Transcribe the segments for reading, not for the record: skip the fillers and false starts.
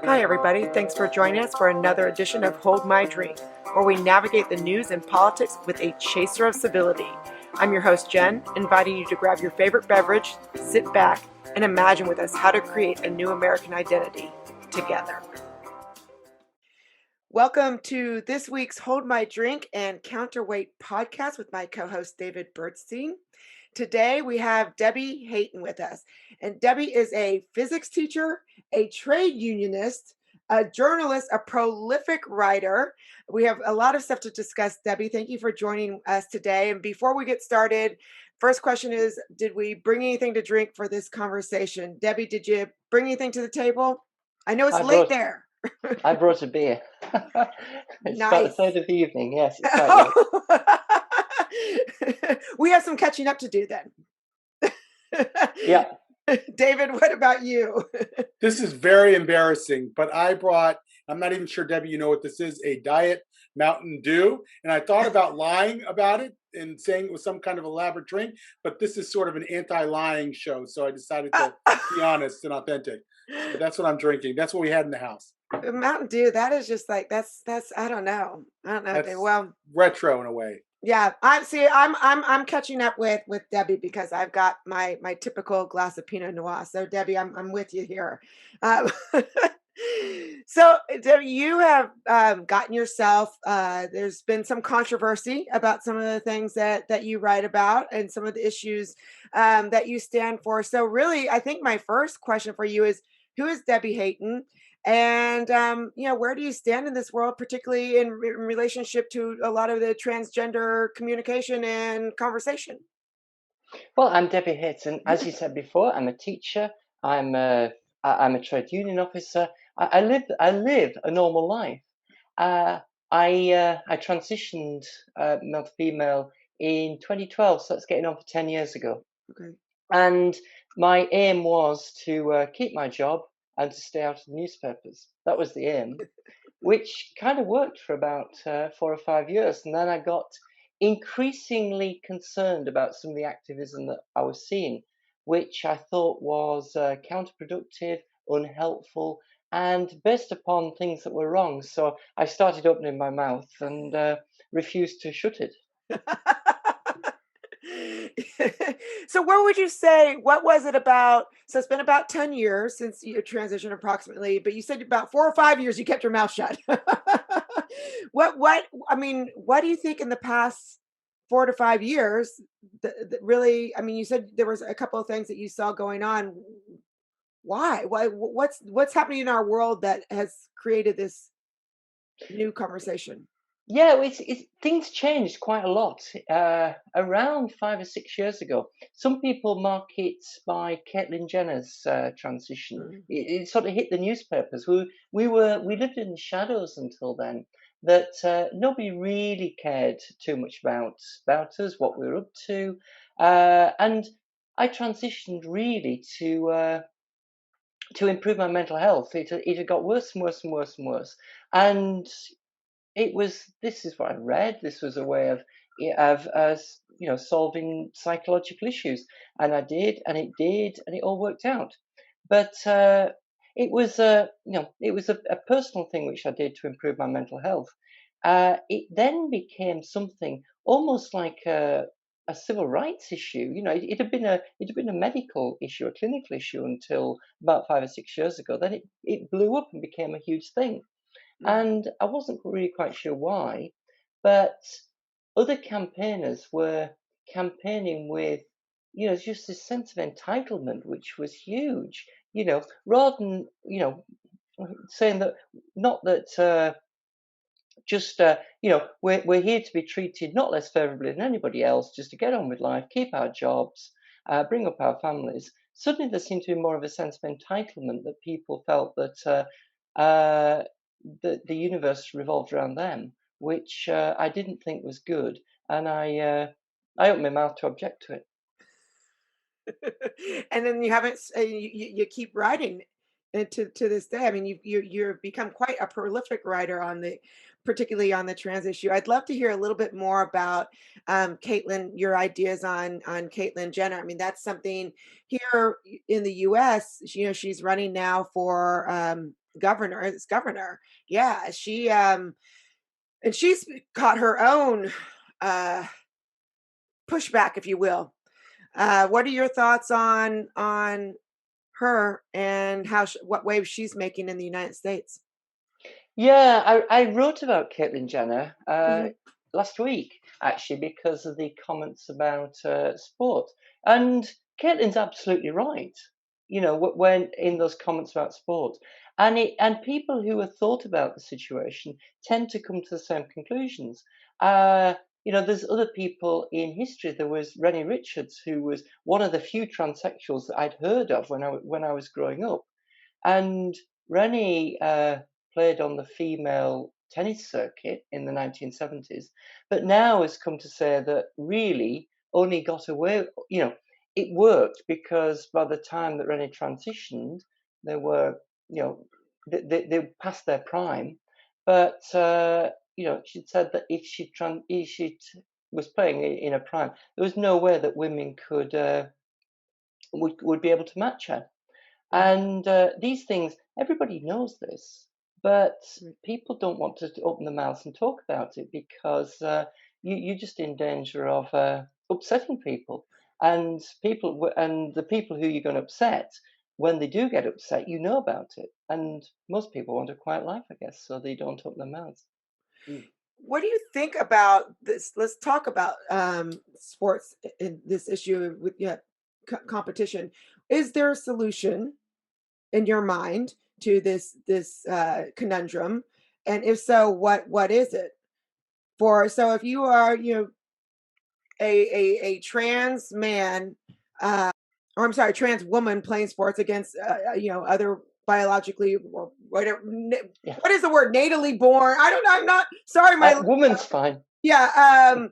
Hi, everybody. Thanks for joining us for another edition of Hold My Drink, where we navigate the news and politics with a chaser of civility. I'm your host, Jen, inviting you to grab your favorite beverage, sit back, and imagine with us how to create a new American identity together. Welcome to this week's Hold My Drink and Counterweight podcast with my co-host, David Bertstein. Today we have Debbie Hayton with us. And Debbie is a physics teacher, a trade unionist, a journalist, a prolific writer. We have a lot of stuff to discuss. Debbie, thank you for joining us today. And before we get started, first question is, did we bring anything to drink for this conversation? Debbie, did you bring anything to the table? I know it's I late brought there. I brought a beer. It's about the Nice. third of the evening. Yes, it's quite late. We have some catching up to do then. Yeah. David, what about you? This is very embarrassing, but I'm not even sure, Debbie, you know what this is, a Diet Mountain Dew. And I thought about lying about it and saying it was some kind of elaborate drink, but this is sort of an anti-lying show. So I decided to be honest and authentic. But that's what I'm drinking. That's what we had in the house. Mountain Dew, that is just like that's I don't know. That's Well, retro in a way. yeah, I'm catching up with Debbie because I've got my typical glass of Pinot Noir. So Debbie, I'm with you here. Um, so Debbie, you have gotten yourself. There's been some controversy about some of the things that you write about and some of the issues that you stand for. So really, I think my first question for you is, who is Debbie Hayton? And where do you stand in this world, particularly in relationship to a lot of the transgender communication and conversation? Well, I'm Debbie Hayton. As you said before, I'm a teacher. I'm a trade union officer. I live a normal life. I transitioned male to female in 2012, so that's getting on for 10 years ago. Okay. And my aim was to keep my job and to stay out of the newspapers. That was the aim, which kind of worked for about 4 or 5 years. And then I got increasingly concerned about some of the activism that I was seeing, which I thought was counterproductive, unhelpful, and based upon things that were wrong. So I started opening my mouth and refused to shut it. So what would you say, what was it about? So it's been about 10 years since you transitioned approximately, but you said about 4 or 5 years you kept your mouth shut. What do you think in the past 4 to 5 years that really, you said there was a couple of things that you saw going on. What's happening in our world that has created this new conversation? Yeah, things changed quite a lot around 5 or 6 years ago. Some people mark it by Caitlyn Jenner's transition. Mm. It sort of hit the newspapers. We lived in the shadows until then. That nobody really cared too much about us, what we were up to, and I transitioned really to improve my mental health. It had got worse and worse and worse and worse, and this is what I read. This was a way of solving psychological issues, and I did, and it all worked out. But it was a personal thing which I did to improve my mental health. It then became something almost like a civil rights issue. It had been a medical issue, a clinical issue until about 5 or 6 years ago. Then it blew up and became a huge thing. And I wasn't really quite sure why, but other campaigners were campaigning with, just this sense of entitlement, which was huge, rather than, saying that, not that, we're here to be treated not less favorably than anybody else, just to get on with life, keep our jobs, bring up our families. Suddenly there seemed to be more of a sense of entitlement, that people felt that the universe revolved around them, which I didn't think was good, and I opened my mouth to object to it. And then you haven't you keep writing and to this day, I mean, you've become quite a prolific writer on particularly on the trans issue. I'd love to hear a little bit more about Caitlyn, your ideas on Caitlyn Jenner. I mean, that's something here in the U.S. She's running now for governor. It's governor. Yeah, she and she's caught her own pushback, if you will. What are your thoughts on her and what waves she's making in the United States? Yeah, I wrote about Caitlyn Jenner Mhm. last week, actually, because of the comments about sport. And Caitlyn's absolutely right, when in those comments about sport. And people who have thought about the situation tend to come to the same conclusions. There's other people in history. There was Renny Richards, who was one of the few transsexuals that I'd heard of when I was growing up. And Rennie played on the female tennis circuit in the 1970s, but now has come to say that really only got away, it worked because by the time that Rennie transitioned, they were, they passed their prime. But, she'd said that if she was playing in a prime, there was no way that women would be able to match her. And these things, everybody knows this, but people don't want to open their mouths and talk about it because you're just in danger of upsetting people. And the people who you're going to upset, when they do get upset, you know about it. And most people want a quiet life, I guess, so they don't open their mouths. What do you think about this? Let's talk about sports in this issue with competition. Is there a solution in your mind to this conundrum? And if so, what is it? So if you are a trans man, or I'm sorry, trans woman playing sports against other biologically or whatever. Yeah. What is the word? Natally born. I don't know. I'm not sorry. Woman's fine. Yeah.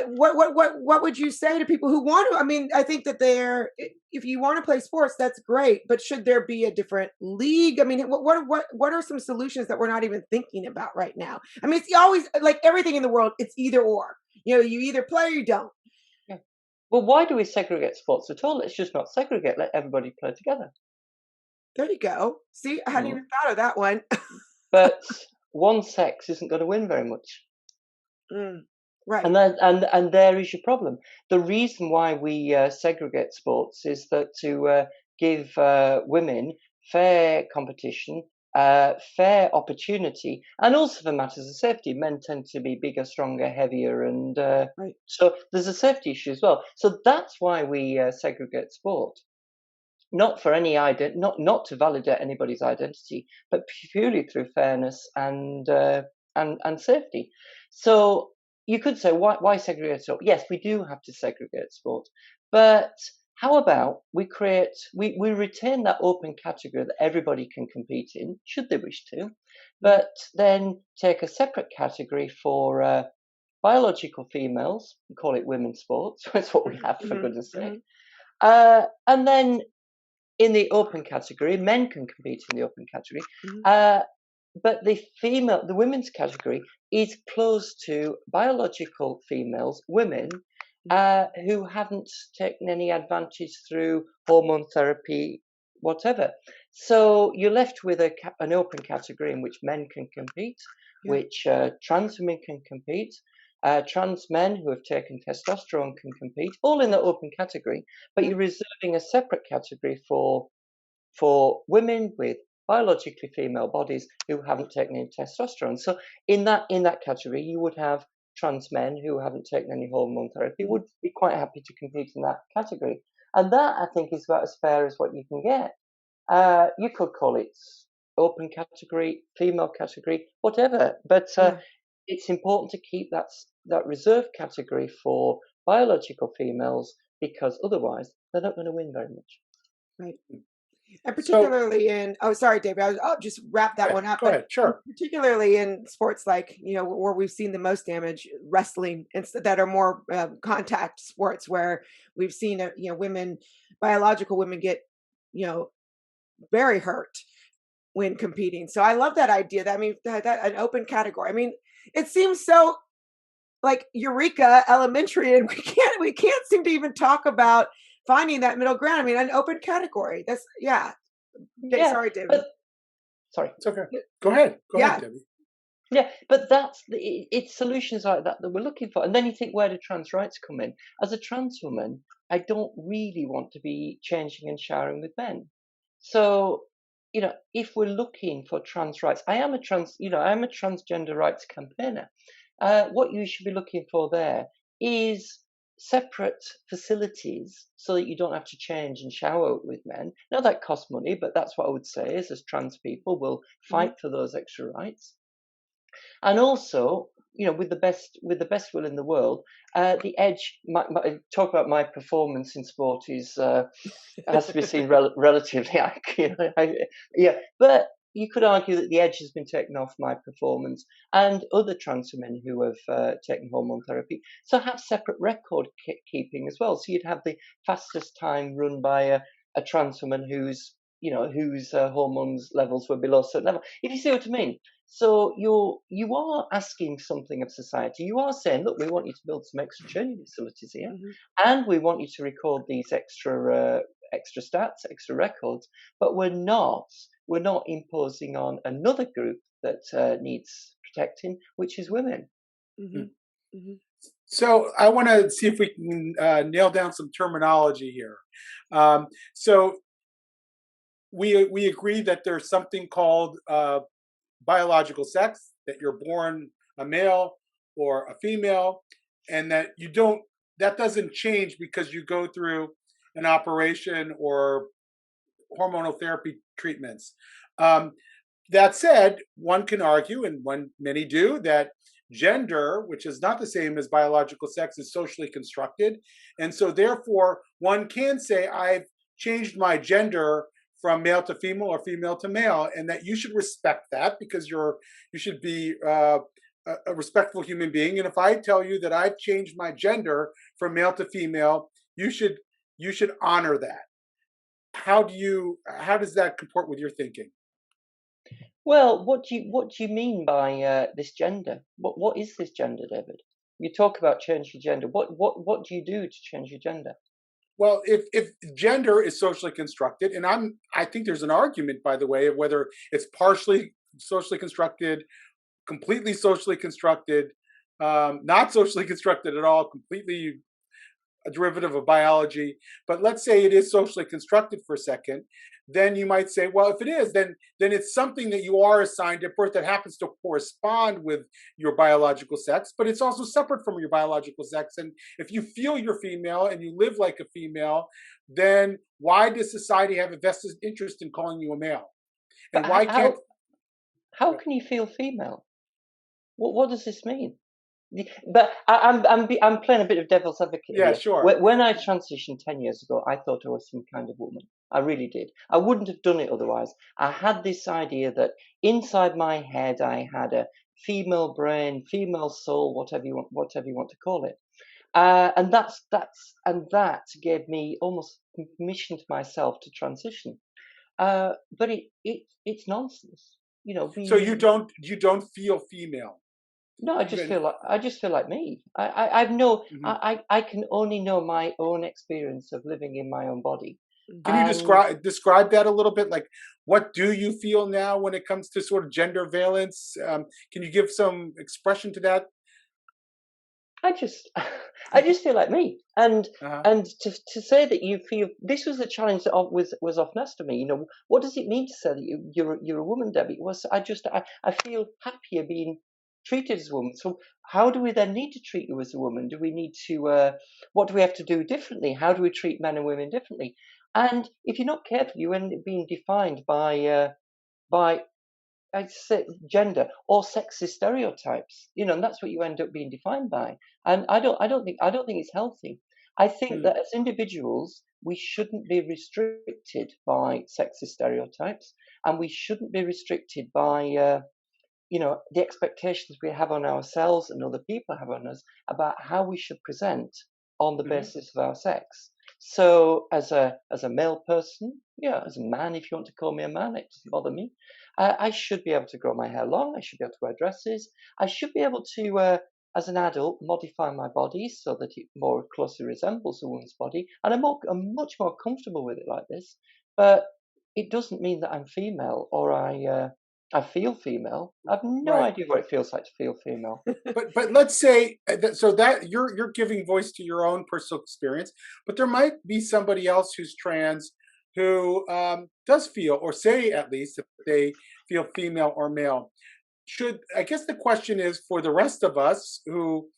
What would you say to people who want to? I mean, I think that if you want to play sports, that's great. But should there be a different league? I mean, what are some solutions that we're not even thinking about right now? I mean, it's always like everything in the world. It's either or. You either play or you don't. Yeah. Well, why do we segregate sports at all? Let's just not segregate. Let everybody play together. There you go. See, I hadn't even thought of that one. But one sex isn't going to win very much. Right. And there is your problem. The reason why we segregate sports is that to give women fair competition, fair opportunity, and also for matters of safety. Men tend to be bigger, stronger, heavier, and right. So there's a safety issue as well. So that's why we segregate sport. Not for any not to validate anybody's identity, but purely through fairness and safety. So you could say, why segregate sport? Yes, we do have to segregate sport, but how about we retain that open category that everybody can compete in, should they wish to, but then take a separate category for biological females, and call it women's sports. That's what we have, for goodness sake. And then in the open category, men can compete in the open category, but the women's category is closed to biological females, women, who haven't taken any advantage through hormone therapy, whatever. So you're left with an open category in which men can compete, which trans women can compete. Trans men who have taken testosterone can compete, all in the open category, but you're reserving a separate category for women with biologically female bodies who haven't taken any testosterone. So in that category, you would have trans men who haven't taken any hormone therapy, would be quite happy to compete in that category. And that, I think, is about as fair as what you can get. You could call it open category, female category, whatever, but it's important to keep that reserved category for biological females, because otherwise they're not going to win very much. Right. And particularly sorry, David, I'll just wrap that one up. Go ahead, sure. Particularly in sports like, where we've seen the most damage, wrestling, that are more contact sports, where we've seen, biological women get, very hurt when competing. So I love that idea. That, I mean, that an open category. I mean, it seems so like Eureka Elementary, and we can't seem to even talk about finding that middle ground. I mean, an open category. That's yeah. Yeah, Sorry, David. but sorry. It's okay. Go ahead. Go Yeah. ahead, Debbie. Yeah, but that's it's solutions like that we're looking for. And then you think, where do trans rights come in? As a trans woman, I don't really want to be changing and showering with men. So, if we're looking for trans rights, I am a transgender rights campaigner. What you should be looking for there is separate facilities so that you don't have to change and shower with men. Now that costs money, but that's what I would say is, as trans people, we'll fight for those extra rights. And also, with the best will in the world, the edge. Talk about my performance in sport has to be seen relatively. But you could argue that the edge has been taken off my performance and other trans women who have taken hormone therapy. So have separate record keeping as well. So you'd have the fastest time run by a trans woman whose hormones levels were below a certain level. If you see what I mean. So you are asking something of society. You are saying, look, we want you to build some extra training facilities here, and we want you to record these extra stats, extra records. But we're not imposing on another group that needs protecting, which is women. So I want to see if we can nail down some terminology here. So we agree that there's something called biological sex, that you're born a male or a female, and that that doesn't change because you go through an operation or hormonal therapy treatments. That said, one can argue, and many do, that gender, which is not the same as biological sex, is socially constructed. And so therefore, one can say, I've changed my gender from male to female or female to male, and that you should respect that because you should be a respectful human being. And if I tell you that I've changed my gender from male to female, you should honor that. How does that comport with your thinking? Well, what do you mean by this gender? What is this gender, David? You talk about changing gender. What do you do to change your gender? Well, if gender is socially constructed, and I think there's an argument, by the way, of whether it's partially socially constructed, completely socially constructed, not socially constructed at all, completely a derivative of biology. But let's say it is socially constructed for a second, then you might say, well, if it is, then it's something that you are assigned at birth that happens to correspond with your biological sex, but it's also separate from your biological sex. And if you feel you're female and you live like a female, then why does society have a vested interest in calling you a male? And why can't? How can you feel female? What does this mean? But I'm playing a bit of devil's advocate. Yeah, here. sure. When I transitioned 10 years ago, I thought I was some kind of woman. I really did. I wouldn't have done it otherwise. I had this idea that inside my head I had a female brain, female soul, whatever you want to call it, and that gave me almost permission to myself to transition. But it's nonsense. So you don't feel female? No, I just feel like me. I've no. I can only know my own experience of living in my own body. Can you describe that a little bit? Like, what do you feel now when it comes to sort of gender valence? Can you give some expression to that? I just feel like me, and to say that you feel, this was a challenge that was often asked to me. What does it mean to say that you're a woman, Debbie? I feel happier being treated as a woman. So how do we then need to treat you as a woman? Do we need to? What do we have to do differently? How do we treat men and women differently? And if you're not careful, you end up being defined by I'd say gender or sexist stereotypes, and that's what you end up being defined by. And I don't think it's healthy. I think that as individuals, we shouldn't be restricted by sexist stereotypes, and we shouldn't be restricted by the expectations we have on ourselves and other people have on us about how we should present on the basis of our sex. So as a male person, yeah, as a man, if you want to call me a man, it doesn't bother me. I should be able to grow my hair long. I should be able to wear dresses. I should be able to, as an adult, modify my body so that it more closely resembles a woman's body, and I'm much more comfortable with it like this. But it doesn't mean that I'm female or I feel female. I've no Right. idea what it feels like to feel female. But let's say so that you're giving voice to your own personal experience, but there might be somebody else who's trans who does feel, or say at least, if they feel female or male. Should, I guess the question is, for the rest of us who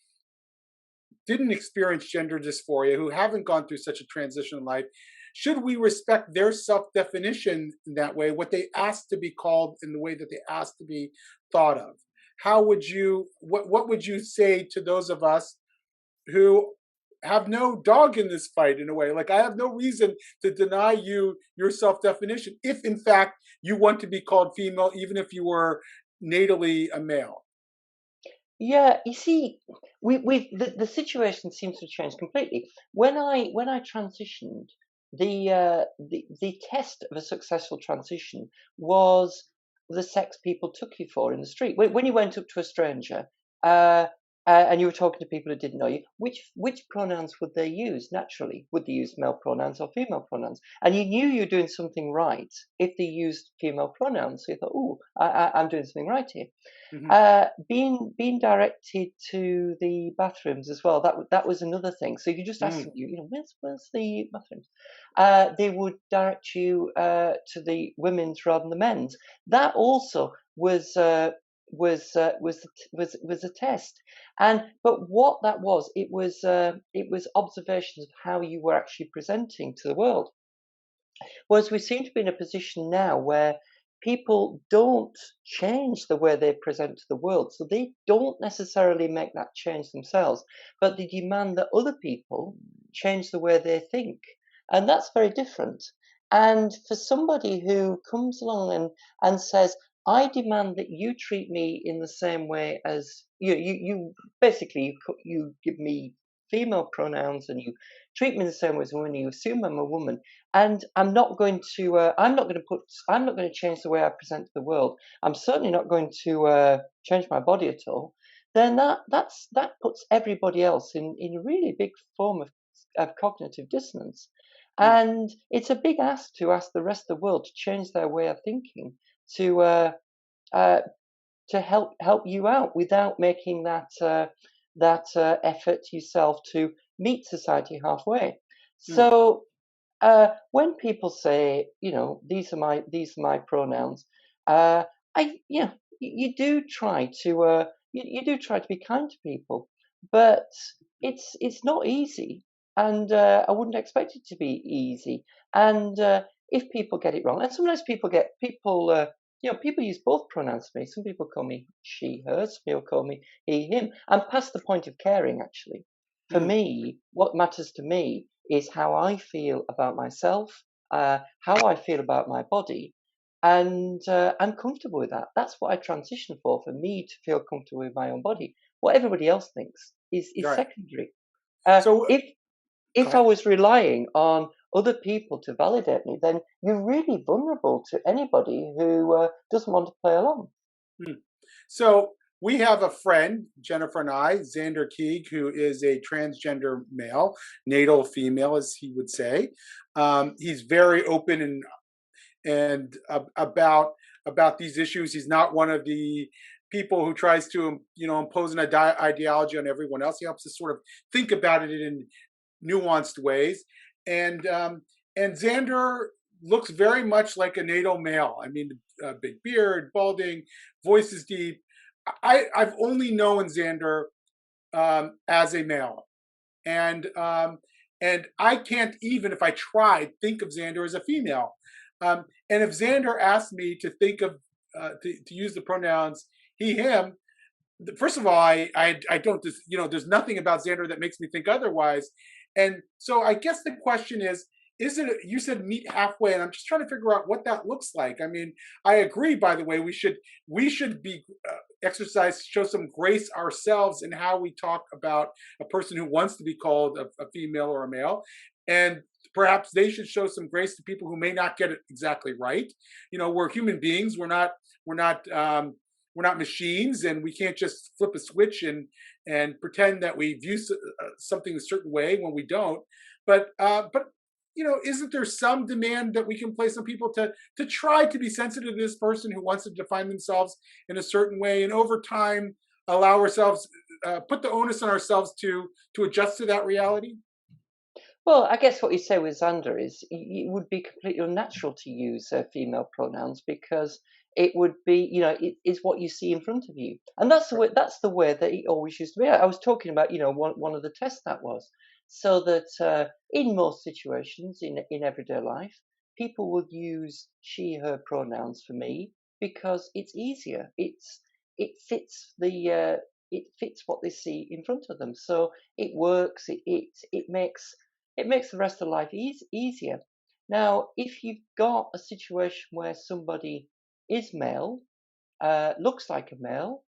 didn't experience gender dysphoria, who haven't gone through such a transition in life, should we respect their self-definition in that way, what they ask to be called in the way that they ask to be thought of? How would you, what would you say to those of us who have no dog in this fight, in a way? Like, I have no reason to deny you your self-definition if in fact you want to be called female, even if you were natally a male. Yeah, you see, the situation seems to change completely. When I transitioned, the test of a successful transition was the sex people took you for in the street. When you went up to a stranger, uh, and you were talking to people who didn't know you, which pronouns would they use naturally? Would they use male pronouns or female pronouns? And you knew you were doing something right if they used female pronouns. So you thought, oh, I'm doing something right here. Hmm. Being directed to the bathrooms as well. That was another thing. So you just ask them, where's the bathrooms? They would direct you to the women's rather than the men's. That also was a test. But what that was, it was observations of how you were actually presenting to the world. Whereas we seem to be in a position now where people don't change the way they present to the world. So they don't necessarily make that change themselves, but they demand that other people change the way they think. And that's very different. And for somebody who comes along and says, I demand that you treat me in the same way as you basically, you give me female pronouns and you treat me the same way as a woman, you assume I'm a woman, and I'm not going to change the way I present to the world. I'm certainly not going to change my body at all. Then that puts everybody else in a really big form of cognitive dissonance, and it's a big ask to ask the rest of the world to change their way of thinking to uh, to help you out without making that effort yourself to meet society halfway. Mm. So when people say, these are my pronouns, I, you do try to, you do try to be kind to people, but it's not easy, and I wouldn't expect it to be easy. And if people get it wrong, and sometimes people use both pronouns for me. Some people call me she, her. Some people call me he, him. I'm past the point of caring, actually. For me, what matters to me is how I feel about myself, how I feel about my body, and I'm comfortable with that. That's what I transition for me to feel comfortable with my own body. What everybody else thinks is Right. secondary. So go If I ahead. was relying on other people to validate me, then you're really vulnerable to anybody who doesn't want to play along. Hmm. So we have a friend, Jennifer and I, Xander Keeg, who is a transgender male, natal female, as he would say. He's very open about these issues. He's not one of the people who tries to impose an ideology on everyone else. He helps us sort of think about it in nuanced ways. And Xander looks very much like a natal male. I mean, big beard, balding, voice is deep. I've only known Xander as a male, and I can't, even if I tried, think of Xander as a female. And if Xander asked me to think of to use the pronouns he, him, first of all, I don't, there's nothing about Xander that makes me think otherwise. And so I guess the question is it, you said meet halfway, and I'm just trying to figure out what that looks like. I mean, I agree, by the way, we should be show some grace ourselves in how we talk about a person who wants to be called a female or a male. And perhaps they should show some grace to people who may not get it exactly right. We're human beings. We're not we're not machines, and we can't just flip a switch and pretend that we view something a certain way when we don't. But isn't there some demand that we can place on people to try to be sensitive to this person who wants to define themselves in a certain way, and over time allow ourselves put the onus on ourselves to adjust to that reality? Well, I guess what you say with Xander is it would be completely unnatural to use female pronouns because it would be, it is what you see in front of you, and that's the way that it always used to be. I was talking about, one of the tests that was so that in most situations in everyday life, people would use she/her pronouns for me because it's easier. It fits it fits what they see in front of them, so it works. It makes the rest of life easier. Now, if you've got a situation where somebody is male, looks like a male,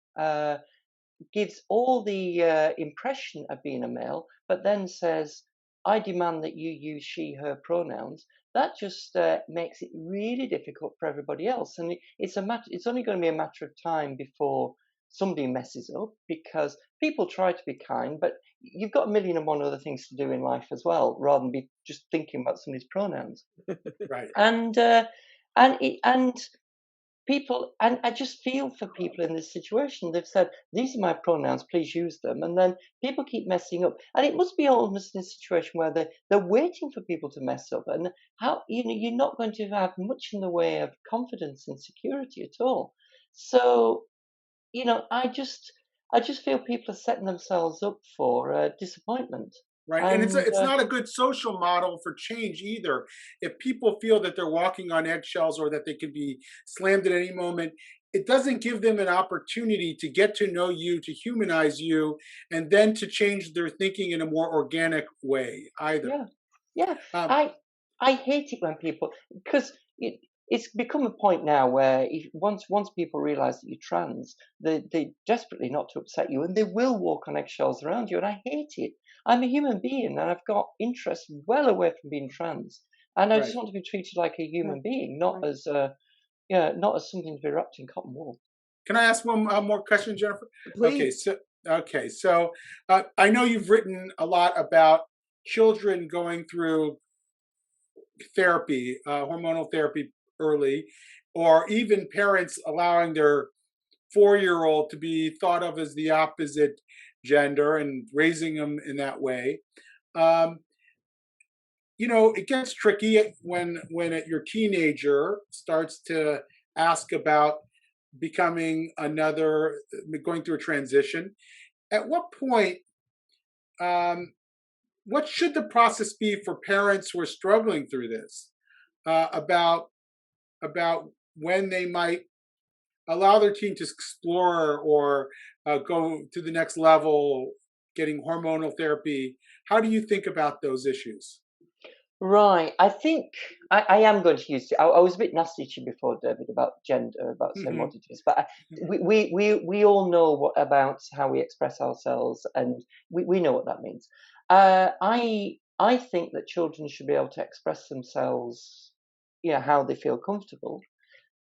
gives all the impression of being a male, but then says, I demand that you use she/her pronouns, that just makes it really difficult for everybody else. And it's only going to be a matter of time before somebody messes up, because people try to be kind, but you've got a million and one other things to do in life as well, rather than be just thinking about somebody's pronouns. Right. And people, and I just feel for people in this situation. They've said, these are my pronouns, please use them, and then people keep messing up, and it must be almost in a situation where they're waiting for people to mess up, and how you're not going to have much in the way of confidence and security at all. So I just feel people are setting themselves up for disappointment. Right. And And it's not a good social model for change either. If people feel that they're walking on eggshells or that they could be slammed at any moment, it doesn't give them an opportunity to get to know you, to humanize you, and then to change their thinking in a more organic way either. yeah, yeah, Um, I hate it when people, because it's become a point now where once people realise that you're trans, they desperately not to upset you, and they will walk on eggshells around you, and I hate it. I'm a human being, and I've got interests well away from being trans, and I just right. want to be treated like a human Right. being, not Right. as not as something to be wrapped in cotton wool. Can I ask one more question, Jennifer? Okay. Please. So I know you've written a lot about children going through therapy, hormonal therapy early, or even parents allowing their 4-year-old to be thought of as the opposite gender and raising them in that way. Um, it gets tricky when your teenager starts to ask about becoming going through a transition. At what point, um, what should the process be for parents who are struggling through this, about when they might allow their teen to explore or go to the next level, getting hormonal therapy? How do you think about those issues? Right. I think I am going to use it. I was a bit nasty to you before, David, about gender, about saying Hmm. what it is. But we all know about how we express ourselves, and we know what that means. I think that children should be able to express themselves, how they feel comfortable.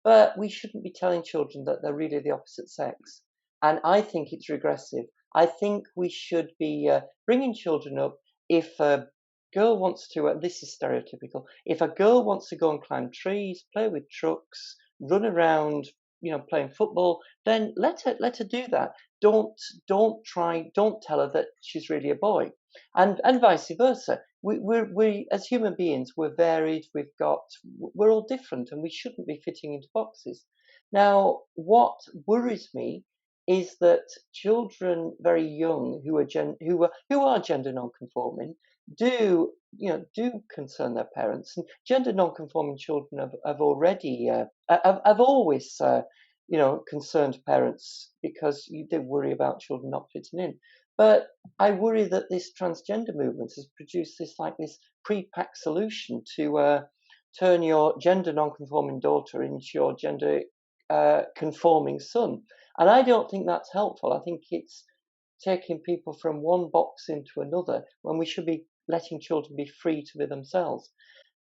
But we shouldn't be telling children that they're really the opposite sex. And I think it's regressive. I think we should be bringing children up. If a girl wants to, this is stereotypical, if a girl wants to go and climb trees, play with trucks, run around, playing football, then let her do that. Don't tell her that she's really a boy, and vice versa. We as human beings, we're varied. We're all different, and we shouldn't be fitting into boxes. Now, what worries me is that children very young who are gender non-conforming do concern their parents, and gender non-conforming children have already have always concerned parents because they worry about children not fitting in. But I worry that this transgender movement has produced this pre-packed solution to turn your gender non-conforming daughter into your gender conforming son, and I don't think that's helpful. I think it's taking people from one box into another when we should be letting children be free to be themselves.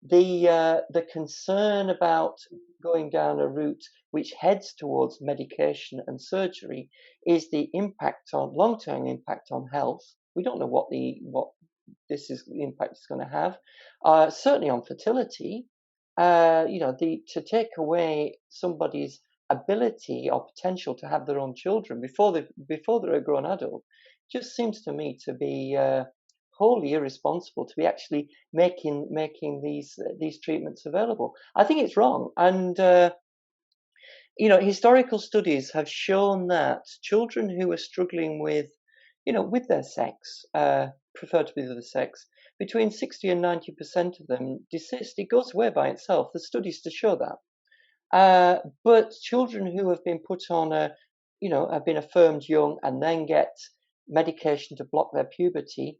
The concern about going down a route which heads towards medication and surgery is the impact on long-term impact on health. We don't know what the impact is going to have. Certainly on fertility. To take away somebody's ability or potential to have their own children before they're a grown adult just seems to me to be wholly irresponsible to be actually making these treatments available. I think it's wrong, and historical studies have shown that children who are struggling with their sex, prefer to be the other sex, between 60 and 90% of them desist. It goes away by itself. There's studies to show that. But children who have been put on have been affirmed young and then get medication to block their puberty,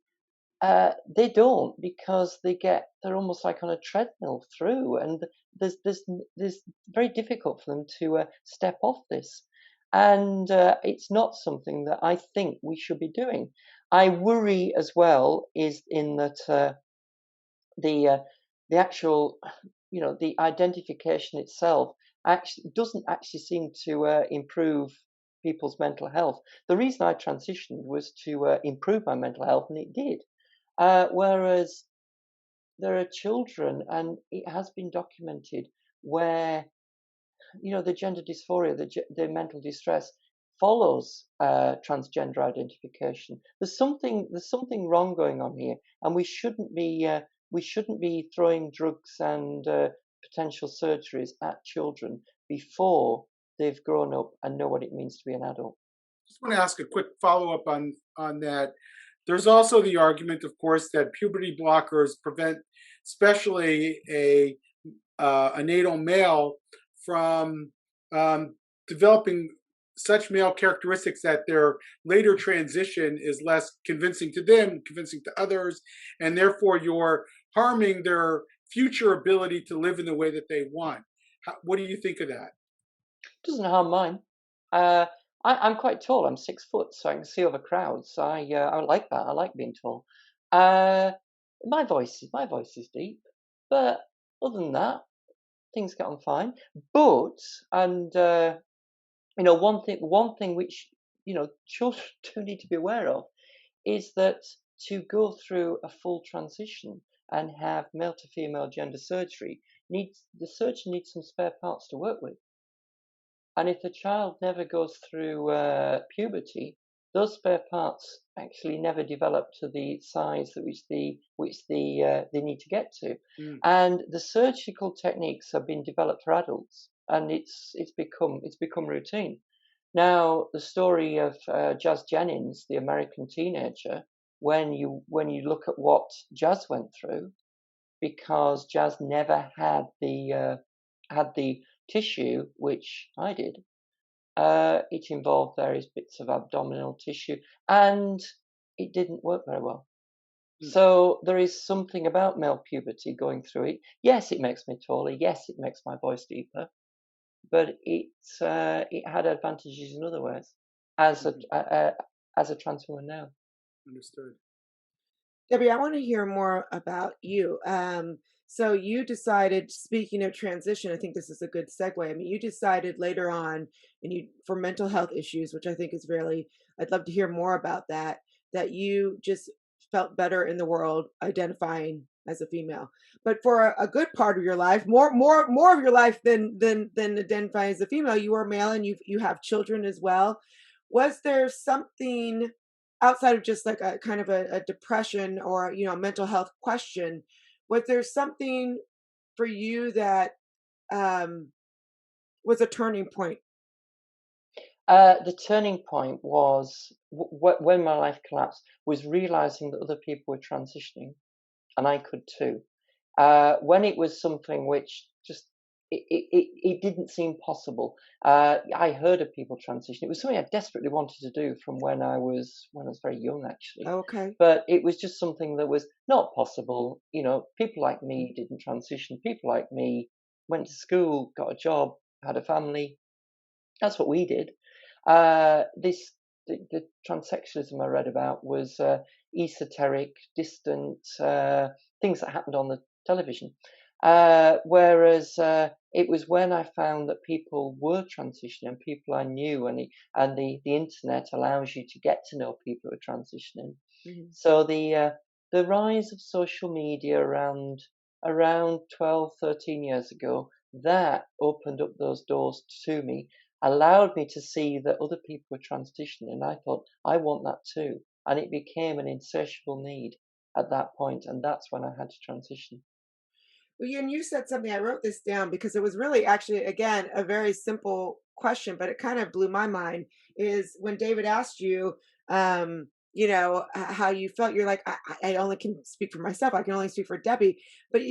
they don't, because they're almost like on a treadmill through, and there's very difficult for them to step off this. And it's not something that I think we should be doing. I worry as well is in that the actual, the identification itself doesn't actually seem to improve people's mental health. The reason I transitioned was to improve my mental health, and it did. Whereas there are children, and it has been documented, where the gender dysphoria, the mental distress follows transgender identification. There's something wrong going on here, and we shouldn't be throwing drugs and potential surgeries at children before they've grown up and know what it means to be an adult. Just want to ask a quick follow-up on that. There's also the argument, of course, that puberty blockers prevent, especially a natal male, from developing such male characteristics that their later transition is less convincing to them, convincing to others, and therefore you're harming their future ability to live in the way that they want. What do you think of that? It doesn't harm mine. I'm quite tall. I'm 6 foot, so I can see over crowds. I like that. I like being tall. My voice is deep, but other than that, things get on fine. But one thing which children do need to be aware of is that to go through a full transition and have male to female gender surgery, the surgeon needs some spare parts to work with. And if the child never goes through puberty, those spare parts actually never develop to the size which they need to get to. Mm. And the surgical techniques have been developed for adults, and it's become routine. Now, the story of Jazz Jennings, the American teenager, when you look at what Jazz went through, because Jazz never had the tissue, which I did. It involved various bits of abdominal tissue, and it didn't work very well. Mm. So there is something about male puberty going through it. Yes, it makes me taller. Yes, it makes my voice deeper. But it had advantages in other ways as a trans woman now. Understood. Debbie, I want to hear more about you. So you decided, speaking of transition, I think this is a good segue. I mean, you decided later on, for mental health issues, which I think is really, I'd love to hear more about that you just felt better in the world identifying as a female. But for a good part of your life, more of your life than identifying as a female, you were male, and you have children as well. Was there something outside of just like a kind of a depression or a mental health question? Was there something for you that was a turning point? The turning point was when my life collapsed, was realizing that other people were transitioning, and I could too. When it was something which just it didn't seem possible. I heard of people transition. It was something I desperately wanted to do from when I was very young, actually. Okay. But it was just something that was not possible. People like me didn't transition. People like me went to school, got a job, had a family. That's what we did. This the Trans-Sexualism I read about was esoteric, distant things that happened on the television. Whereas it was when I found that people were transitioning, and people I knew, and the internet allows you to get to know people who are transitioning. Mhm. So the rise of social media around 12, 13 years ago, that opened up those doors to me, allowed me to see that other people were transitioning, and I thought, I want that too. And it became an insatiable need at that point, and that's when I had to transition. Well, and you said something, I wrote this down because it was really actually, again, a very simple question, but it kind of blew my mind, is when David asked you, how you felt, you're like, I only can speak for myself. I can only speak for Debbie, but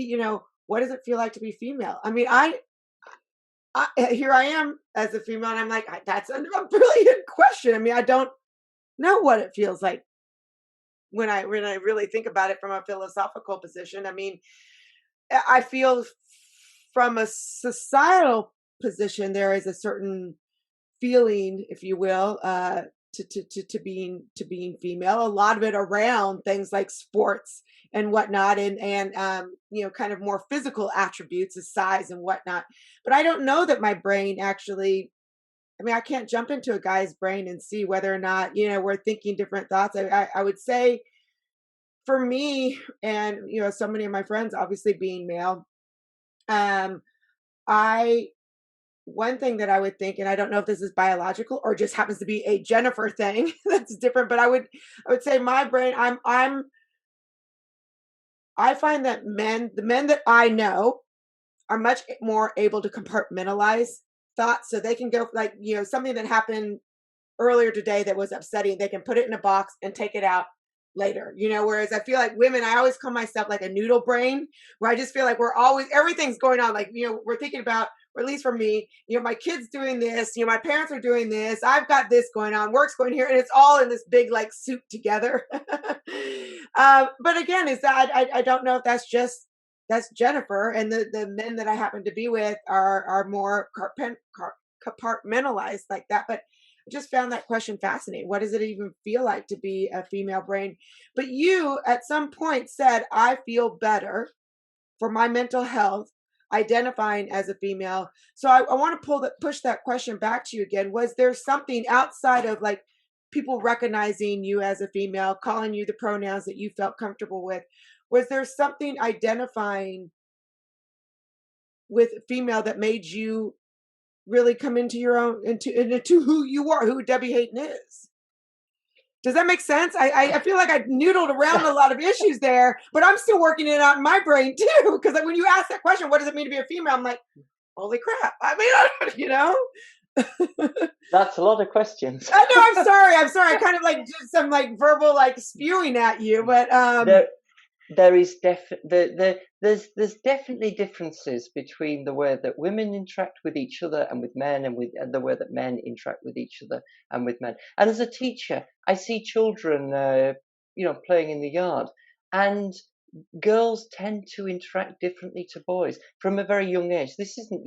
what does it feel like to be female? I mean, here I am as a female, and I'm like, that's a brilliant question. I mean, I don't know what it feels like when I really think about it from a philosophical position. I mean, I feel from a societal position, there is a certain feeling, if you will, to being female. A lot of it around things like sports and whatnot, and kind of more physical attributes of size and whatnot. But I don't know that my brain actually. I mean, I can't jump into a guy's brain and see whether or not we're thinking different thoughts. I would say for me, and so many of my friends, obviously being male, um, I one thing that I would think, and I don't know if this is biological or just happens to be a Jennifer thing that's different, but I would say my brain, I find that the men that I know are much more able to compartmentalize thoughts, so they can go like something that happened earlier today that was upsetting, they can put it in a box and take it out later, whereas I feel like women, I always call myself like a noodle brain, where I just feel like everything's going on, like we're thinking about, or at least for me, my kids doing this, my parents are doing this, I've got this going on, work's going here, and it's all in this big like soup together. But again, is that I don't know if that's Jennifer, and the men that I happen to be with are more compartmentalized like that. But I just found that question fascinating. What does it even feel like to be a female brain? But you, at some point, said, I feel better for my mental health identifying as a female. So I want to push that question back to you again. Was there something outside of like people recognizing you as a female, calling you the pronouns that you felt comfortable with? Was there something identifying with female that made you really come into your own, into who you are, who Debbie Hayton is? Does that make sense? I feel like I noodled around a lot of issues there, but I'm still working it out in my brain too. Because when you ask that question, what does it mean to be a female? I'm like, holy crap! I mean, That's a lot of questions. I know. I'm sorry. I kind of like did some like verbal like spewing at you, but there's definitely differences between the way that women interact with each other and with men, and the way that men interact with each other and with men. And as a teacher, I see children, playing in the yard, and girls tend to interact differently to boys from a very young age. This isn't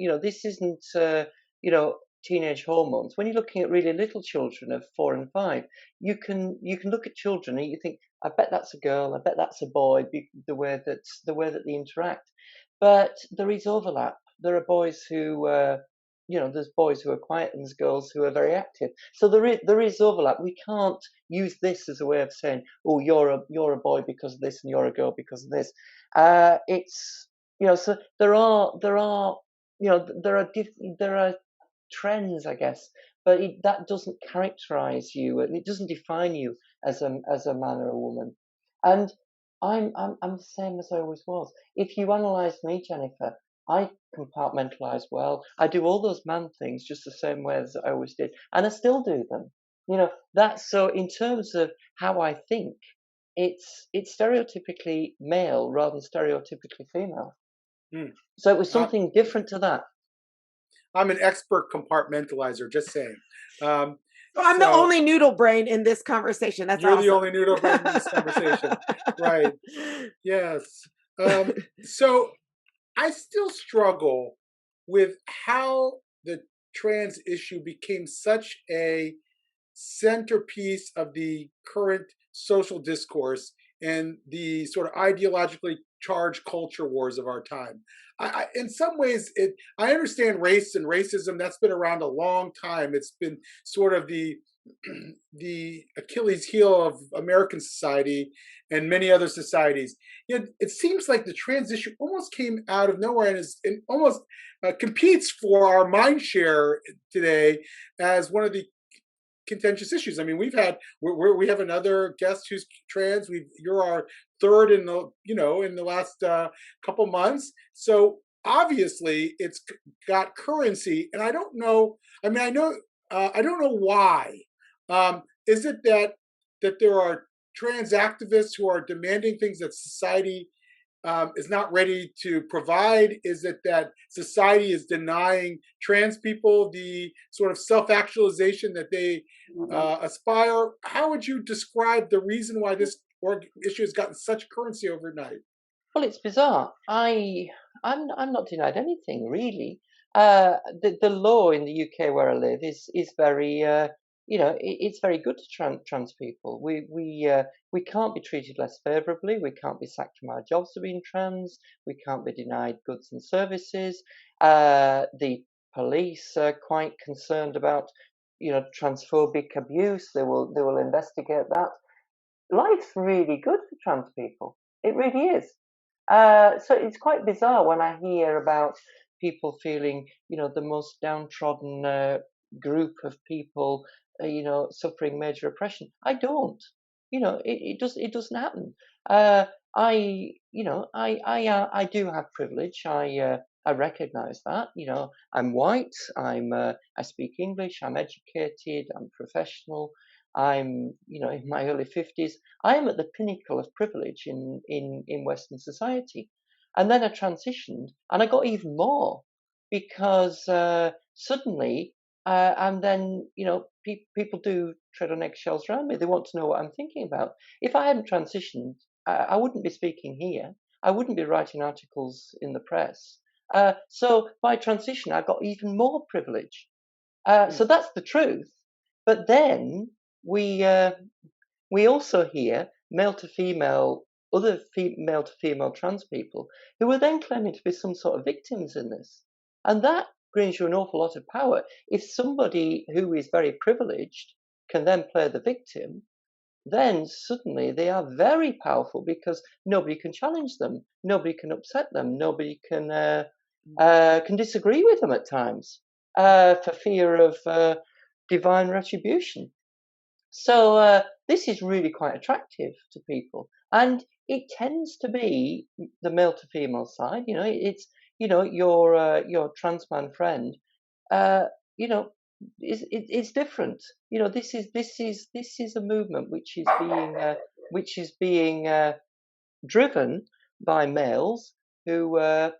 teenage hormones. When you're looking at really little children of 4 and 5, you can look at children and you think, I bet that's a girl, I bet that's a boy, the way that they interact. But there is overlap. There are boys who there's boys who are quiet and there's girls who are very active. So there is overlap. We can't use this as a way of saying, oh, you're a boy because of this and you're a girl because of this. So there are trends, I guess, but that doesn't characterize you, and it doesn't define you as a man or a woman. And I'm the same as I always was. If you analyze me, Jennifer, I compartmentalize well. I do all those man things just the same way as I always did, and I still do them. That's so. In terms of how I think, it's stereotypically male rather than stereotypically female. So it was something different to that. I'm an expert compartmentalizer, just saying. I'm the only noodle brain in this conversation. That's you're awesome. the only noodle brain in this conversation. Right. Yes. So I still struggle with how the trans issue became such a centerpiece of the current social discourse and the sort of ideologically charged culture wars of our time. In some ways, I understand race and racism. That's been around a long time. It's been sort of the the Achilles heel of American society and many other societies. Yet it seems like the transition almost came out of nowhere and almost competes for our mind share today as one of the contentious issues. I mean, we have another guest who's trans. You're our third in the last couple months. So obviously, it's got currency, and I don't know. I mean, I don't know why. Is it that there are trans activists who are demanding things that society is not ready to provide? Is it that society is denying trans people the sort of self-actualization that they aspire? How would you describe the reason why this issue has gotten such currency overnight? Well, it's bizarre. I'm not denied anything really. The law in the UK where I live is very it's very good to trans people. We can't be treated less favourably. We can't be sacked from our jobs for being trans. We can't be denied goods and services. The police are quite concerned about transphobic abuse. They will investigate that. Life's really good for trans people. It really is. So it's quite bizarre when I hear about people feeling, the most downtrodden group of people, suffering major oppression. I don't. It doesn't happen. I do have privilege. I recognise that. I'm white. I speak English. I'm educated. I'm professional. I'm, in my early 50s. I am at the pinnacle of privilege in Western society. And then I transitioned and I got even more because suddenly, and then, people do tread on eggshells around me. They want to know what I'm thinking about. If I hadn't transitioned, I wouldn't be speaking here. I wouldn't be writing articles in the press. So by transition, I got even more privilege. So that's the truth. But then we also hear male to female, other male to female trans people who are then claiming to be some sort of victims in this. And that brings you an awful lot of power. If somebody who is very privileged can then play the victim, then suddenly they are very powerful because nobody can challenge them, nobody can upset them, nobody can disagree with them at times for fear of divine retribution. So this is really quite attractive to people, and it tends to be the male to female side. It's your trans man friend. It's different. This is a movement which is being driven by males who have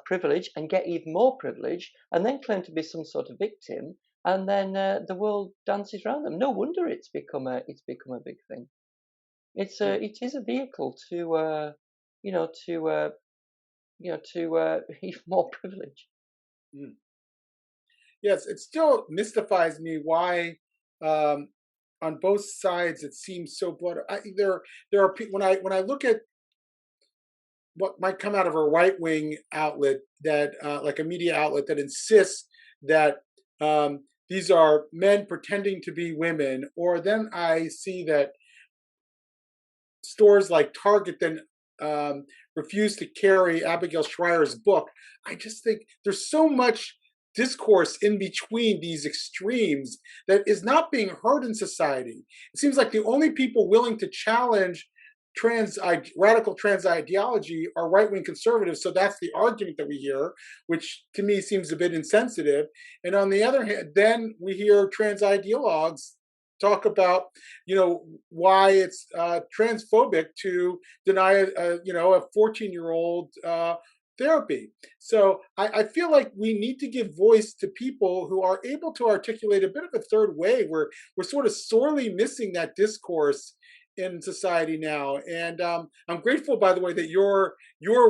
privilege and get even more privilege, and then claim to be some sort of victim, and then the world dances around them. No wonder it's become a big thing. It is a vehicle to even more privilege. Mm. Yes, it still mystifies me why on both sides it seems so blood. There are people when I look at what might come out of a right wing outlet that like a media outlet that insists that these are men pretending to be women, or then I see that stores like Target then refuse to carry Abigail Schreier's book. I just think there's so much discourse in between these extremes that is not being heard in society. It seems like the only people willing to challenge radical trans ideology are right-wing conservatives. So that's the argument that we hear, which to me seems a bit insensitive. And on the other hand, then we hear trans ideologues talk about, why it's transphobic to deny a 14-year-old therapy. So I feel like we need to give voice to people who are able to articulate a bit of a third way. We're sort of sorely missing that discourse in society now, and I'm grateful, by the way, that you're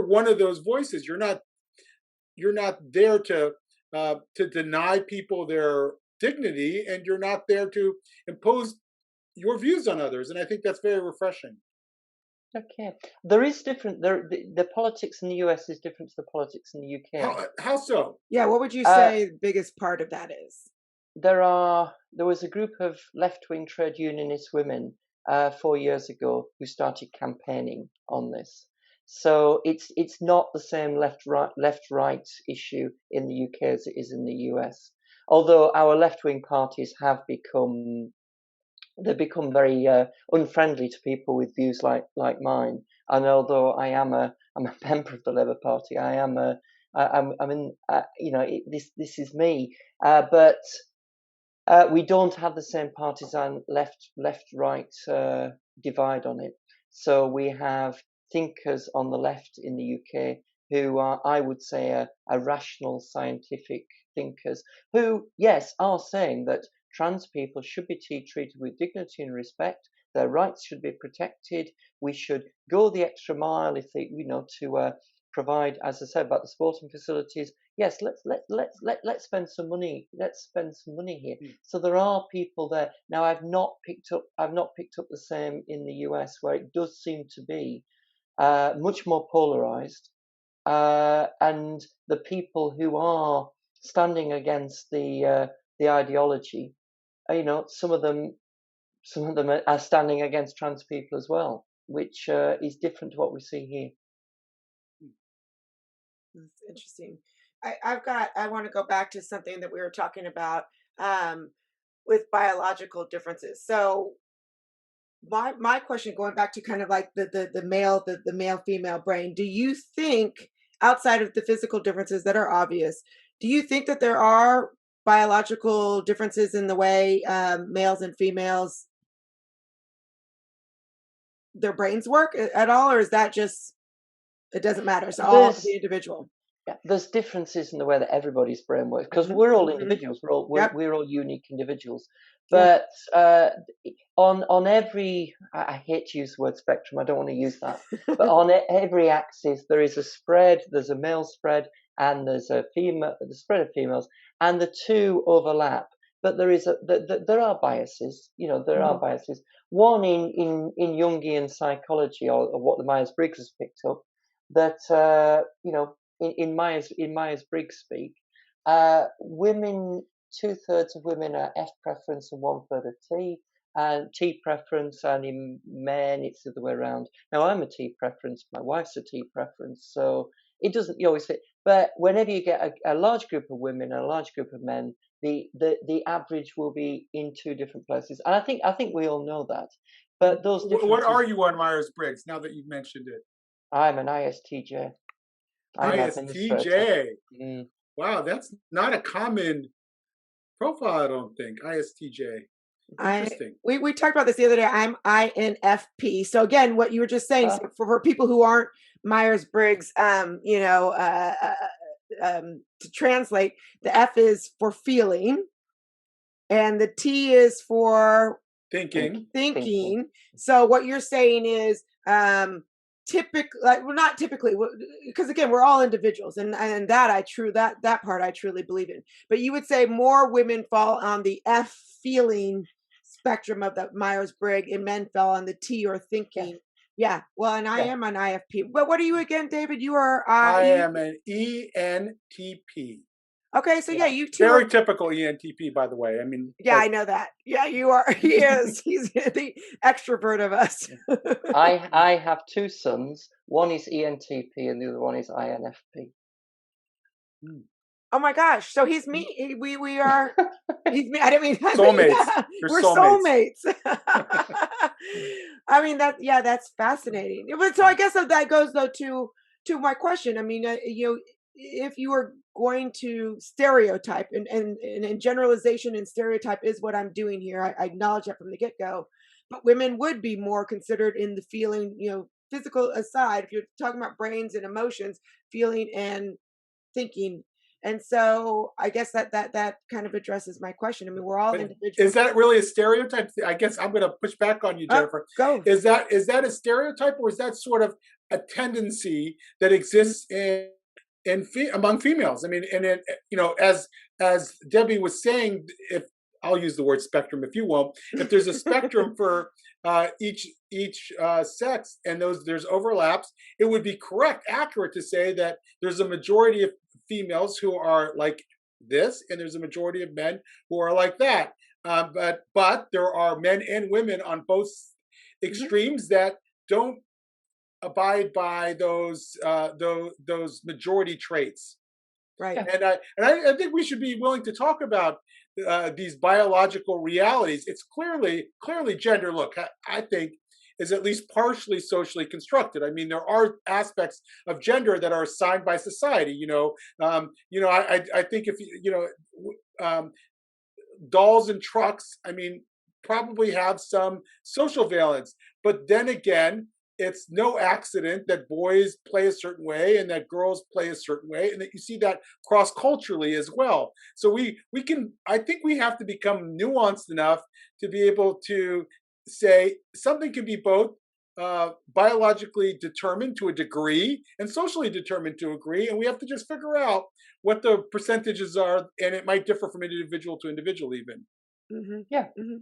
one of those voices. You're not there to to deny people their dignity, and you're not there to impose your views on others. And I think that's very refreshing. Okay, there is different. The politics in the US is different to the politics in the UK. How so? Yeah, what would you Uh, say the biggest part of that is? there was a group of left-wing trade unionist women 4 years ago who started campaigning on this. So it's not the same left-right issue in the UK as it is in the US. Although our left-wing parties have become very unfriendly to people with views like mine. And although I'm a member of the Labour Party, I'm in this is me. But we don't have the same partisan left-right divide on it. So we have thinkers on the left in the UK who are, I would say, a rational scientific thinkers who, yes, are saying that trans people should be treated with dignity and respect. Their rights should be protected. We should go the extra mile if they, to provide, as I said about the sporting facilities. Yes, let's spend some money. Let's spend some money here. So there are people there now. I've not picked up the same in the US, where it does seem to be much more polarized, and the people who are standing against the ideology, some of them are standing against trans people as well, which is different to what we see here. That's interesting. I want to go back to something that we were talking about with biological differences. So my question, going back to kind of like the male female brain, do you think, outside of the physical differences that are obvious, do you think that there are biological differences in the way males and females, their brains work at all, or is that just, it doesn't matter, it's all up to the individual? Yeah, there's differences in the way that everybody's brain works, because we're all individuals. We're all unique individuals. But on every, I hate to use the word spectrum. I don't want to use that. But on every axis, there is a spread. There's a male spread, and there's a female, the spread of females, and the two overlap. But there are biases. There are biases. One in Jungian psychology, or what the Myers-Briggs has picked up, that in Myers-Briggs speak, women, 2/3 of women are F preference and 1/3 are T, and T preference, and in men it's the other way around. Now I'm a T preference, my wife's a T preference, so it doesn't you always fit. But whenever you get a large group of women and a large group of men, the average will be in two different places, and I think we all know that. But those differences. What are you on Myers-Briggs? Now that you've mentioned it, I'm an ISTJ. ISTJ. Wow, that's not a common profile, I don't think. ISTJ. Interesting. We talked about this the other day. I'm INFP. So again, what you were just saying, so for people who aren't Myers-Briggs, to translate, the F is for feeling, and the T is for thinking. So what you're saying is, not typically, because again, we're all individuals, and that part I truly believe in. But you would say more women fall on the F feeling spectrum of the Myers-Briggs, and men fell on the T or thinking. Yeah. Well, and I am an IFP. But what are you again, David? You are. I am an ENTP. Okay, so you too. Very typical ENTP, by the way. I mean. Yeah, I know that. Yeah, you are. He is. He's the extrovert of us. I have two sons. One is ENTP, and the other one is INFP. Oh my gosh! So he's me. We are. He's me. I didn't mean soulmates. We're soulmates. I mean that's fascinating. But so I guess that goes though to my question. I mean, if you are going to stereotype, and generalization and stereotype is what I'm doing here. I acknowledge that from the get-go. But women would be more considered in the feeling, physical aside. If you're talking about brains and emotions, feeling and thinking. And so I guess that kind of addresses my question. I mean, we're all individuals. Is that really a stereotype? I guess I'm going to push back on you, Jennifer. Go. Is that a stereotype, or is that sort of a tendency that exists in among females. I mean, and it, as Debbie was saying, if I'll use the word spectrum, if you won't, if there's a spectrum for each sex, and there's overlaps, it would be accurate to say that there's a majority of females who are like this, and there's a majority of men who are like that. But there are men and women on both extremes that don't abide by those majority traits. Right. And I think we should be willing to talk about these biological realities. It's clearly gender. Look, I think is at least partially socially constructed. I mean, there are aspects of gender that are assigned by society. I think if dolls and trucks, I mean, probably have some social valence. But then again, it's no accident that boys play a certain way and that girls play a certain way, and that you see that cross culturally as well. So I think we have to become nuanced enough to be able to say something can be both biologically determined to a degree and socially determined to a degree, and we have to just figure out what the percentages are, and it might differ from individual to individual even. Yeah. Mm-hmm.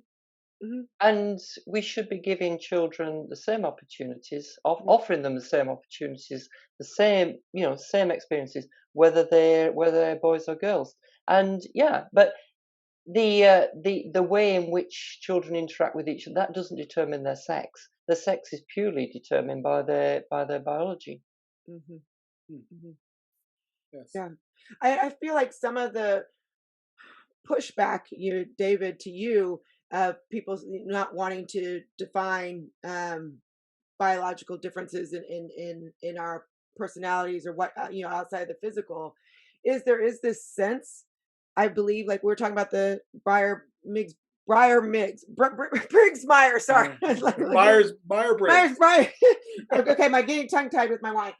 And we should be giving children the same opportunities, offering them the same opportunities, the same experiences, whether they're boys or girls. And but the way in which children interact with each other, that doesn't determine their sex. Their sex is purely determined by their biology. Mm-hmm. Mm-hmm. Yes. Yeah, I feel like some of the pushback, David, to you, people not wanting to define biological differences in our personalities or what outside the physical, there is this sense, I believe, like we were talking about the Briggs Meyer, sorry. Myers-Briggs. Okay, my getting tongue tied with my wine.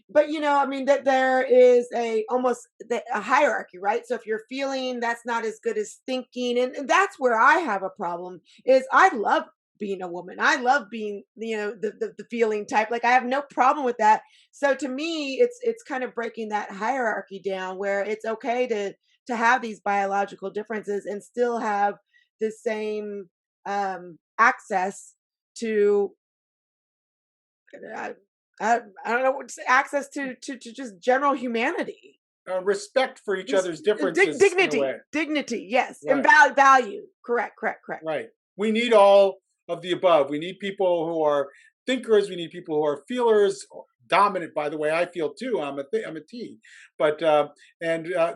But I mean that there is almost a hierarchy, right? So if you're feeling, that's not as good as thinking, and that's where I have a problem. Is I love being a woman. I love being, the feeling type. Like I have no problem with that. So to me, it's kind of breaking that hierarchy down, where it's okay to have these biological differences and still have the same access to I don't know what to say, access to just general humanity, respect for each other's differences, dignity, yes, right. And value. Correct. Right. We need all of the above. We need people who are thinkers. We need people who are feelers. Dominant, by the way, I feel too. I'm a T. But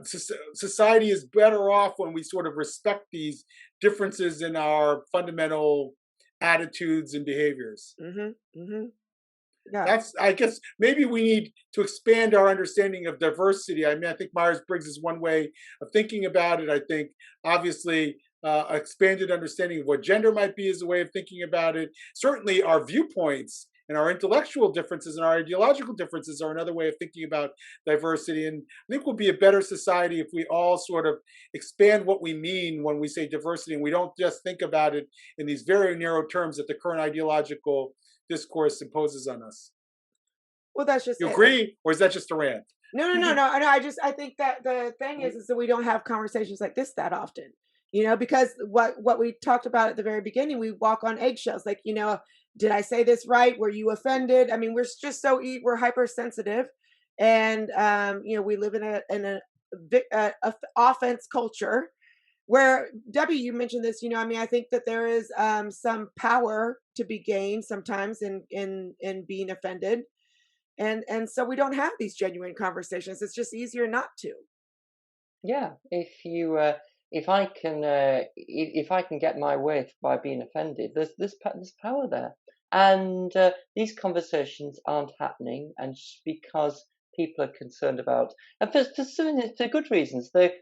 society is better off when we sort of respect these differences in our fundamental attitudes and behaviors. Yeah. I guess maybe we need to expand our understanding of diversity. I mean, I think Myers-Briggs is one way of thinking about it. I think obviously expanded understanding of what gender might be is a way of thinking about it. Certainly our viewpoints and our intellectual differences and our ideological differences are another way of thinking about diversity. And I think we'll be a better society if we all sort of expand what we mean when we say diversity, and we don't just think about it in these very narrow terms that the current ideological discourse imposes on us. Well, that's just you agree, or is that just a rant? No. I think that the thing is that we don't have conversations like this that often, because what we talked about at the very beginning, we walk on eggshells. Like, did I say this right? Were you offended? I mean, we're just we're hypersensitive, and we live in a offense culture where, Debbie, you mentioned this. I think that there is some power to be gained sometimes in being offended, and so we don't have these genuine conversations. It's just easier not to. Yeah, if I can get my way by being offended, there's power there, and these conversations aren't happening, and just because people are concerned about, and for good reasons. The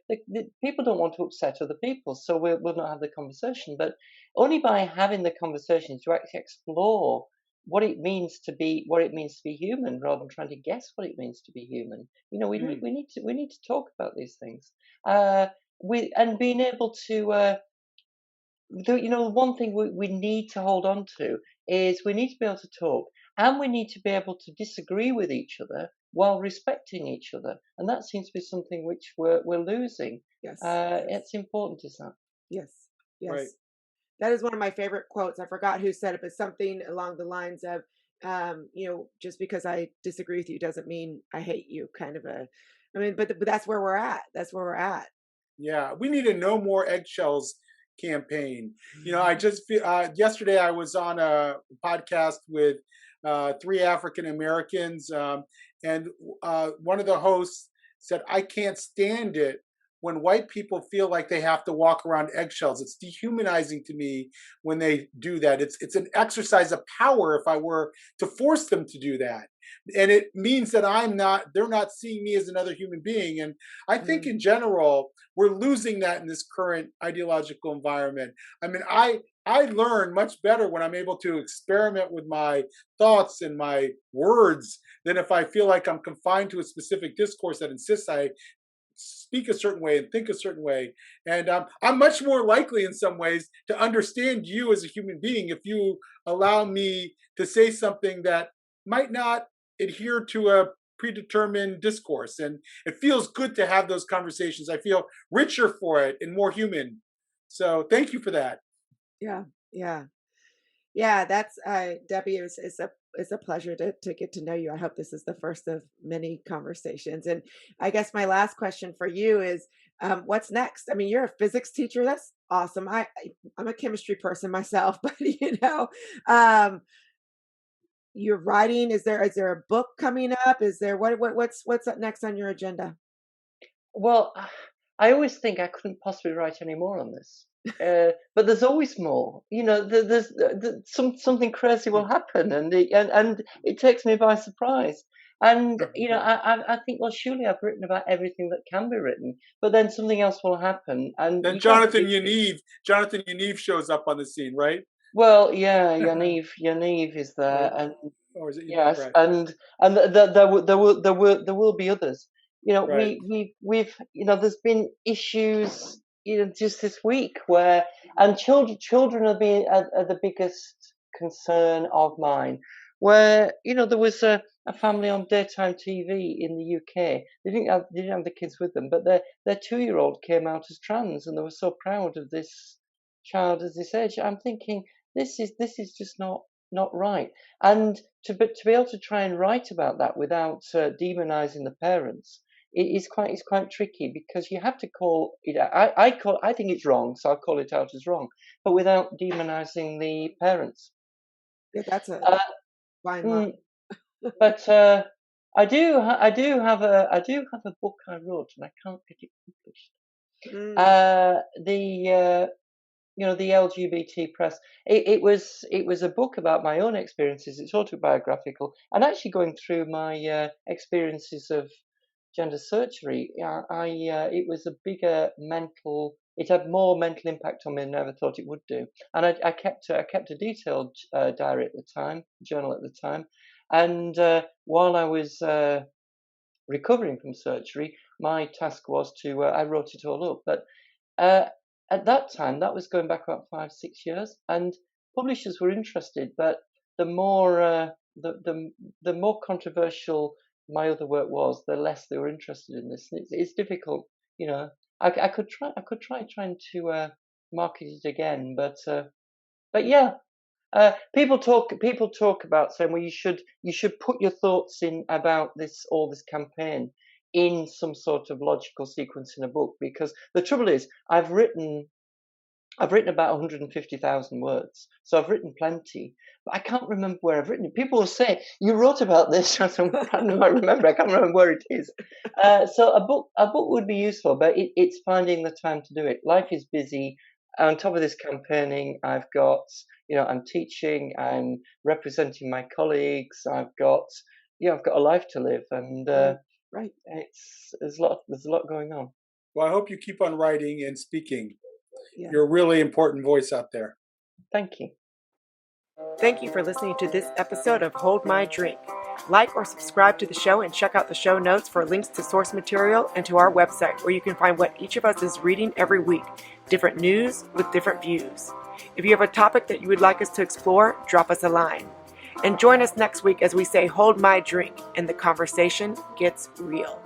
people don't want to upset other people, so we'll not have the conversation. But only by having the conversation to actually explore what it means to be human, rather than trying to guess what it means to be human. We need to talk about these things. And being able to, one thing we need to hold on to is we need to be able to talk, and we need to be able to disagree with each other while respecting each other. And that seems to be something which we're losing. Yes. It's important, is that? Yes. Yes. Right. That is one of my favorite quotes. I forgot who said it, but something along the lines of, just because I disagree with you doesn't mean I hate you, kind of but that's where we're at. That's where we're at. Yeah, we need a no more eggshells campaign. I just feel yesterday I was on a podcast with 3 African Americans, and one of the hosts said, "I can't stand it when white people feel like they have to walk around eggshells. It's dehumanizing to me when they do that. It's an exercise of power if I were to force them to do that. And it means that they're not seeing me as another human being. And I think in general, we're losing that in this current ideological environment. I mean, I learn much better when I'm able to experiment with my thoughts and my words than if I feel like I'm confined to a specific discourse that insists I speak a certain way and think a certain way. And I'm much more likely in some ways to understand you as a human being if you allow me to say something that might not adhere to a predetermined discourse. And it feels good to have those conversations. I feel richer for it and more human. So thank you for that. Yeah. Yeah. Yeah. That's Debbie, it's a pleasure to get to know you. I hope this is the first of many conversations. And I guess my last question for you is, what's next? I mean, you're a physics teacher. That's awesome. I'm a chemistry person myself, but you're writing. Is there a book coming up? Is there what's up next on your agenda? Well, I always think I couldn't possibly write any more on this. But there's always more. There's something crazy will happen, and it takes me by surprise. And I think, well, surely I've written about everything that can be written, but then something else will happen. And then Jonathan Yaniv shows up on the scene, right? Well, yeah, Yaniv is there, and or is it Yaniv? Yes, Right. and there will be others. Right. We've there's been issues just this week where children are the biggest concern of mine. Where there was a family on daytime TV in the UK. They didn't have the kids with them, but their 2-year-old came out as trans, and they were so proud of this child at this age. I'm thinking this is just not right. And to be able to try and write about that without demonizing the parents is quite tricky, because you have to call it. I think it's wrong, so I'll call it out as wrong, but without demonizing the parents. Yeah, that's a fine line. But I do have a book I wrote, and I can't get it published. The LGBT press. It was a book about my own experiences. It's autobiographical, and actually going through my experiences of gender surgery. It was a bigger mental. It had more mental impact on me than I ever thought it would do. And I kept a detailed diary at the time, journal at the time, and while I was recovering from surgery, my task was to I wrote it all up, but. At that time, that was going back about 5-6 years, and publishers were interested. But the more the more controversial my other work was, the less they were interested in this. And it's difficult, I could try trying to market it again, but yeah. People talk about saying, well, you should put your thoughts in about all this campaign in some sort of logical sequence in a book, because the trouble is I've written about 150,000 words, so I've written plenty, but I can't remember where I've written it. People will say, you wrote about this. I can't remember where it is. So a book would be useful, but it's finding the time to do it. Life is busy. On top of this campaigning, I've got, I'm teaching, I'm representing my colleagues, I've got a life to live, and right. There's a lot going on. Well, I hope you keep on writing and speaking. Yeah. You're a really important voice out there. Thank you. Thank you for listening to this episode of Hold My Drink. Like or subscribe to the show, and check out the show notes for links to source material and to our website, where you can find what each of us is reading every week, different news with different views. If you have a topic that you would like us to explore, drop us a line. And join us next week as we say, hold my drink, and the conversation gets real.